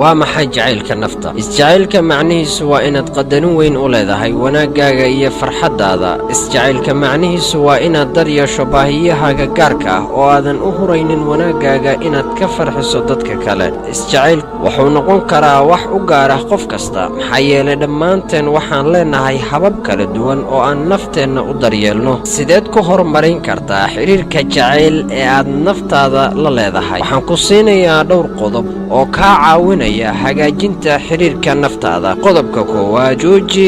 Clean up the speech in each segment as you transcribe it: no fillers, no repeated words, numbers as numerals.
waa maxay jacaylka nafta? Isjacaylka macnihiisu waa inaad qadarin weyn u leedahay wanaagaaga iyo farxadaada. Isjacaylka macnihiisu waa inaad daryeesho baahiyahaaga gaarka ah oo aadan u huraynin wanaagaaga inaad ka farxiso dadka kale. Isjacaylku wuxuu noqon karaa wax u gaar ah qof kasta, maxaa yeelay dhammaanteen waxaan leenahay habab kala duwan oo aan nafteenna u daryeelno. Sideed ku horumarin kartaa xiriirka jacayl ee aad naftaada la leedahay? Waxaan ku siinayaa dhowr qodob oo kaa caawinaya hagaajinta xiriirka naftaada. Qodobka koowaad, jooji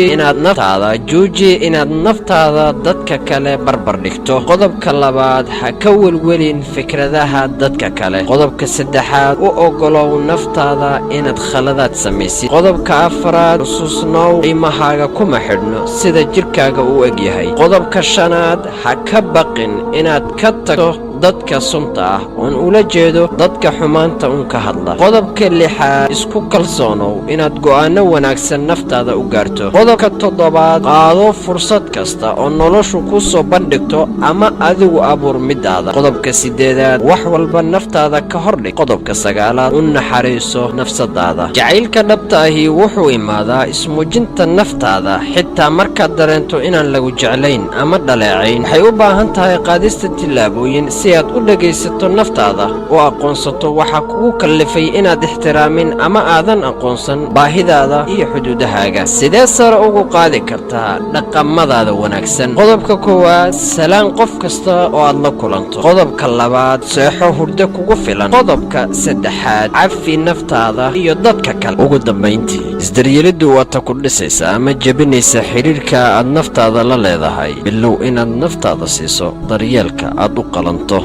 inaad naftaada dadka kale barbar dhigto. Qodobka labaad, ha ka welwelin fikradaha dadka kale. Qodobka saddexaad, u ogolow naftaada inaad khaladaad samaysid. Qodobka afraad, xusuusnow qiimahaaga kuma xidhno sida jirkaaga u egyahay. Qodobka shanaad, ha ka baqin inaad ka tagto dadka sunta ah oon ula jeedo dadka xumaanta ka hadla. Qodobka lixaad, isku kalsoonow inaad go'aano wanaagsan naftaada u gaarto. Qodobka toddobaad, qaado fursad kasta oo noloshu ku soo bandhigto ama adigu abuur midaada. Qodobka siddeedaad, wax walba naftaada ka hordhig. Qodobka sagaalaad, u naxariiso nafsadaada. Jacaylka dhabta ahi wuxuu imaadaa ismuujinta naftaada xitaa markaad dareento inaan lagu jeclayn ama dhaleecayn. Waxay u baahan tahay qaadista tillaabooyin si aad u dhagaysato naftaada oo aqoonsato waxa kugu kallifay inaad ixtiraamin ama aadan aqoonsan baahidaada iyo xuduudahaaga. Sidee sare ugu qaadi kartaa dhaqamadaada wanaagsan? Qodobka koowaad, salaan qof kasta oo aad la kulanto. Qodobka labaad, seexo hurdo kugu filan. Qodobka saddexaad, cafi naftaada iyo dadka kale. Ugu dambayntii, isdaryeeliddu waa ta ku dhisaysa ama jebinaysa xiriirka aad naftaada la leedahay. bilow inaad naftaada siiso daryeelka aad u qalanto.